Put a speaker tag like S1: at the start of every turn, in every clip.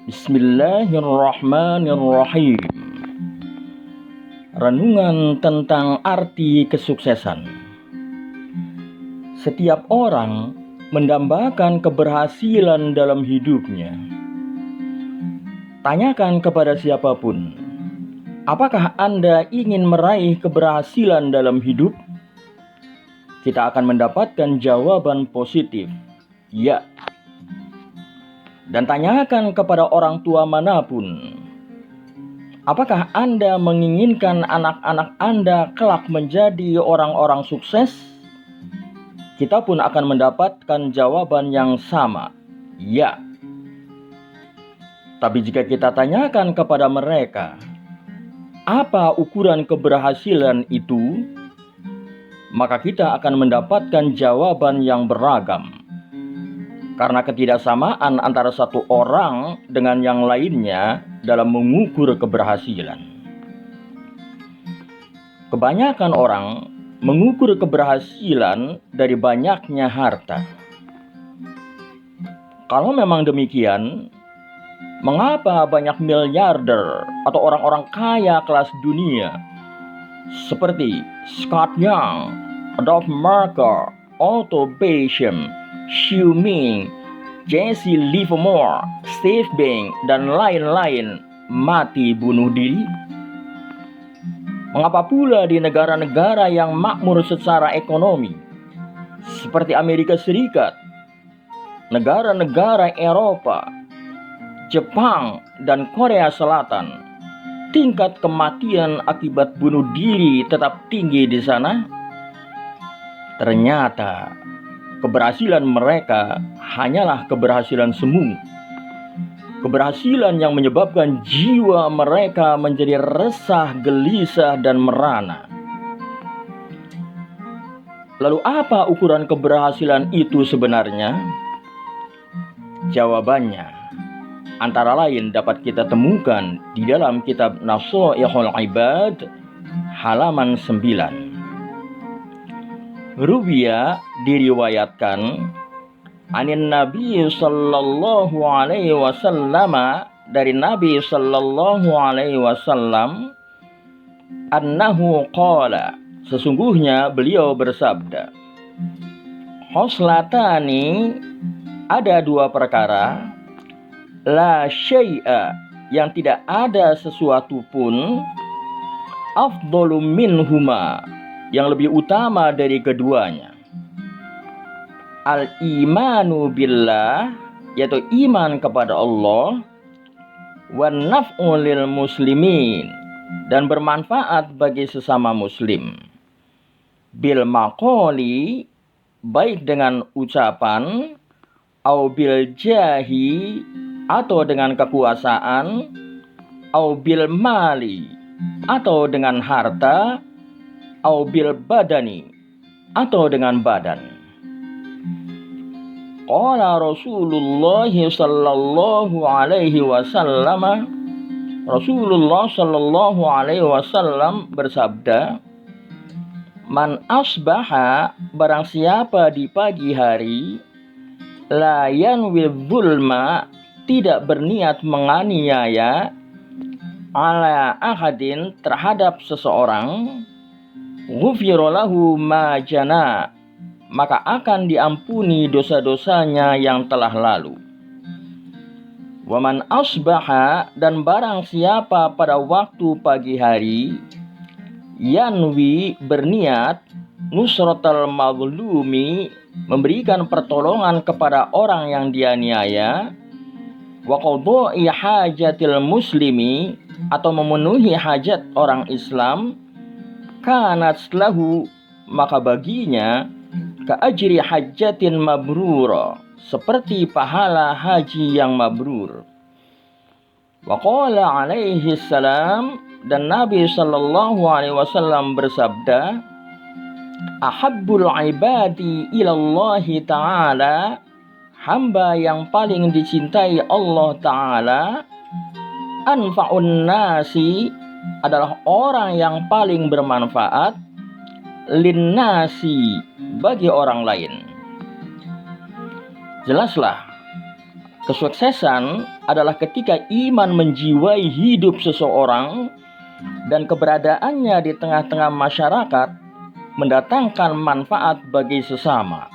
S1: Bismillahirrahmanirrahim. Renungan tentang arti kesuksesan. Setiap orang mendambakan keberhasilan dalam hidupnya. Tanyakan kepada siapapun, apakah Anda ingin meraih keberhasilan dalam hidup? Kita akan mendapatkan jawaban positif, ya. Dan tanyakan kepada orang tua manapun, apakah Anda menginginkan anak-anak Anda kelak menjadi orang-orang sukses? Kita pun akan mendapatkan jawaban yang sama, ya. Tapi jika kita tanyakan kepada mereka, apa ukuran keberhasilan itu? Maka kita akan mendapatkan jawaban yang beragam. Karena ketidaksamaan antara satu orang dengan yang lainnya dalam mengukur keberhasilan. Kebanyakan orang mengukur keberhasilan dari banyaknya harta. Kalau memang demikian, mengapa banyak miliarder atau orang-orang kaya kelas dunia seperti Scott Young, Adolph Merker, Otto Basham, Xiu Ming, Jesse Livermore, Steve Bank, dan lain-lain mati bunuh diri? Mengapa pula di negara-negara yang makmur secara ekonomi, seperti Amerika Serikat, negara-negara Eropa, Jepang, dan Korea Selatan, tingkat kematian akibat bunuh diri tetap tinggi di sana? Ternyata keberhasilan mereka hanyalah keberhasilan semu. Keberhasilan yang menyebabkan jiwa mereka menjadi resah, gelisah, dan merana. Lalu apa ukuran keberhasilan itu sebenarnya? Jawabannya antara lain dapat kita temukan di dalam kitab Nasaihul Ibad halaman 9. Ruwiya diriwayatkan anin Nabi sallallahu alaihi wasallam, dari Nabi sallallahu alaihi wasallam, annahu qala, sesungguhnya beliau bersabda, khoslatani, ada dua perkara, la syai'a, yang tidak ada sesuatu pun, afdalu minhuma, yang lebih utama dari keduanya. Al-imanu billah, yaitu iman kepada Allah, wan naf'u lil muslimin, dan bermanfaat bagi sesama muslim. Bil maqali, baik dengan ucapan, au bil jahi, atau dengan kekuasaan, au bil mali, atau dengan harta, au bil badani, atau dengan badan. Qala Rasulullah sallallahu alaihi wasallam, Rasulullah sallallahu alaihi wasallam bersabda, man asbaha, barang siapa di pagi hari, la yanwil zulma, tidak berniat menganiaya, ala ahadin, terhadap seseorang, ghufira lahu ma jana, maka akan diampuni dosa-dosanya yang telah lalu. Waman asbaha, dan barang siapa pada waktu pagi hari, yanwi, berniat, nusratal mazlumi, memberikan pertolongan kepada orang yang dianiaya, wa qadha'i hajatil muslimi, atau memenuhi hajat orang Islam, kanat lahu, maka baginya ka'ajri hajjatin mabrura, seperti pahala haji yang mabrur. Wa qala alaihi salam, dan Nabi sallallahu alaihi wasallam bersabda, ahabbul ibadi ilallahi ta'ala, hamba yang paling dicintai Allah Ta'ala, anfa'un nasi, adalah orang yang paling bermanfaat, linnasi, bagi orang lain. Jelaslah Kesuksesan adalah ketika iman menjiwai hidup seseorang dan keberadaannya di tengah-tengah masyarakat mendatangkan manfaat bagi sesama,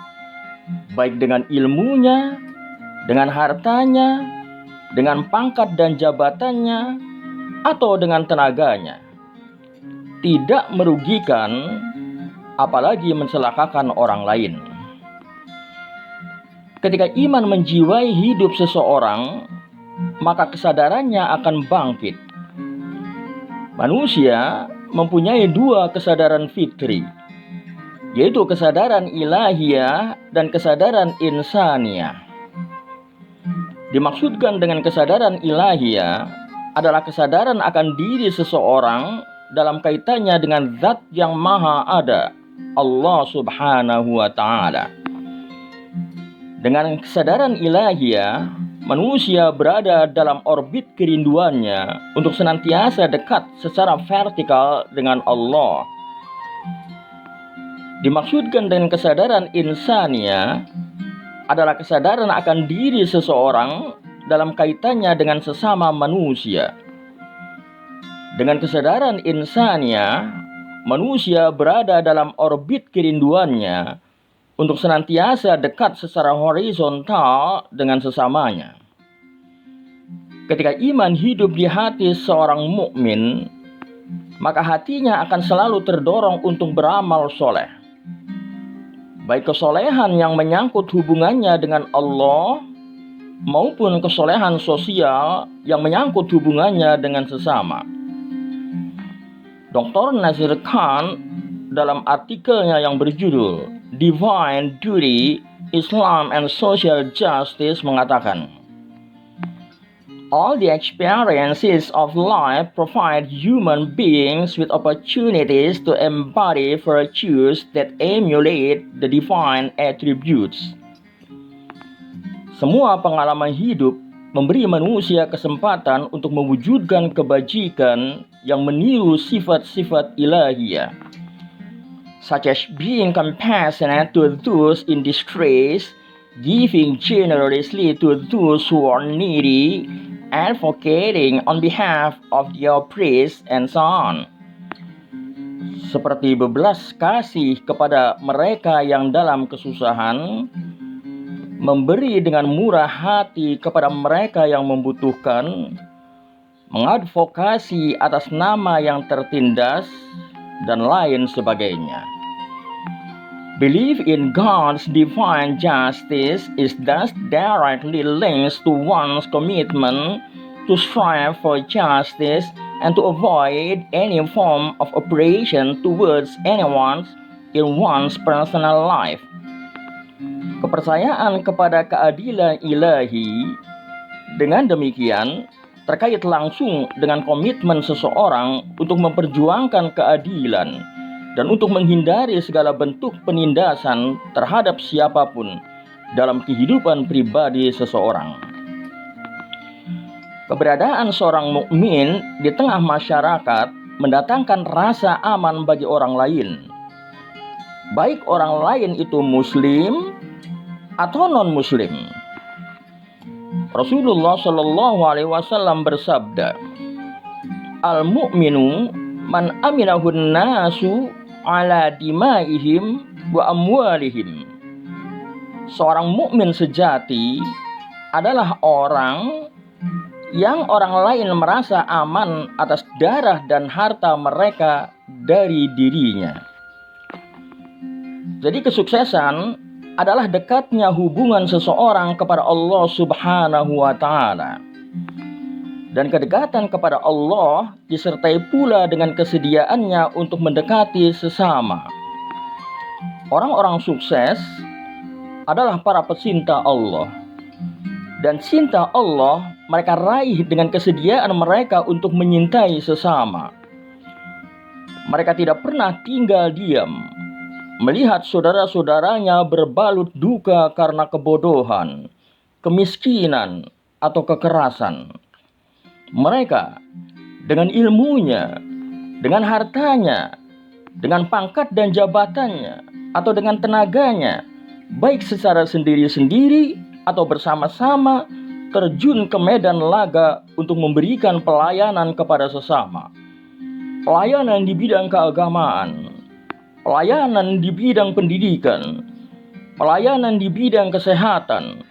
S1: baik dengan ilmunya, dengan hartanya, dengan pangkat dan jabatannya, atau dengan tenaganya. Tidak merugikan, apalagi mencelakakan orang lain. Ketika iman menjiwai hidup seseorang, maka kesadarannya akan bangkit. Manusia mempunyai dua kesadaran fitri, yaitu kesadaran ilahiyah dan kesadaran insaniyah. Dimaksudkan dengan kesadaran ilahiyah adalah kesadaran akan diri seseorang dalam kaitannya dengan zat yang maha ada, Allah subhanahu wa ta'ala. Dengan kesadaran ilahiyah, manusia berada dalam orbit kerinduannya untuk senantiasa dekat secara vertikal dengan Allah. Dimaksudkan dengan kesadaran insaniyah adalah kesadaran akan diri seseorang dalam kaitannya dengan sesama manusia. Dengan kesadaran insaniyah, manusia berada dalam orbit kerinduannya untuk senantiasa dekat secara horizontal dengan sesamanya. Ketika iman hidup di hati seorang mukmin, maka hatinya akan selalu terdorong untuk beramal soleh. Baik kesolehan yang menyangkut hubungannya dengan Allah, maupun kesolehan sosial yang menyangkut hubungannya dengan sesama. Dr. Nazir Khan dalam artikelnya yang berjudul Divine Duty, Islam and Social Justice mengatakan, all the experiences of life provide human beings with opportunities to embody virtues that emulate the divine attributes. Semua pengalaman hidup memberi manusia kesempatan untuk mewujudkan kebajikan yang meniru sifat-sifat ilahiyah, such as being compassionate to those in distress, giving generously to those who are needy, advocating on behalf of the oppressed, and so on. Seperti bebelas kasih kepada mereka yang dalam kesusahan, memberi dengan murah hati kepada mereka yang membutuhkan, mengadvokasi atas nama yang tertindas, dan lain sebagainya. Belief in God's divine justice is thus directly linked to one's commitment to strive for justice and to avoid any form of oppression towards anyone in one's personal life. Kepercayaan kepada keadilan ilahi dengan demikian terkait langsung dengan komitmen seseorang untuk memperjuangkan keadilan dan untuk menghindari segala bentuk penindasan terhadap siapapun dalam kehidupan pribadi seseorang. Keberadaan seorang mukmin di tengah masyarakat mendatangkan rasa aman bagi orang lain, baik orang lain itu muslim atau non-muslim. Rasulullah Shallallahu Alaihi Wasallam bersabda, al-mu'minu man aminahun nasu ala dimaihim wa amwalihim. Seorang mukmin sejati adalah orang yang orang lain merasa aman atas darah dan harta mereka dari dirinya. Jadi kesuksesan adalah dekatnya hubungan seseorang kepada Allah subhanahu wa ta'ala. Dan kedekatan kepada Allah disertai pula dengan kesediaannya untuk mendekati sesama. Orang-orang sukses adalah para pecinta Allah. Dan cinta Allah mereka raih dengan kesediaan mereka untuk menyintai sesama. Mereka tidak pernah tinggal diam melihat saudara-saudaranya berbalut duka karena kebodohan, kemiskinan, atau kekerasan. Mereka dengan ilmunya, dengan hartanya, dengan pangkat dan jabatannya, atau dengan tenaganya, baik secara sendiri-sendiri atau bersama-sama, terjun ke medan laga untuk memberikan pelayanan kepada sesama. Pelayanan di bidang keagamaan, pelayanan di bidang pendidikan, pelayanan di bidang kesehatan,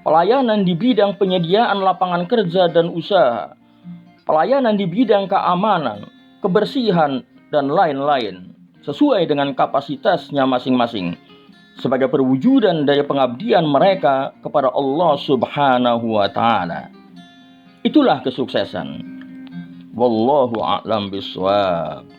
S1: pelayanan di bidang penyediaan lapangan kerja dan usaha, pelayanan di bidang keamanan, kebersihan, dan lain-lain, sesuai dengan kapasitasnya masing-masing, sebagai perwujudan dari pengabdian mereka kepada Allah Subhanahu wa Ta'ala. Itulah kesuksesan. Wallahu a'lam bishawab.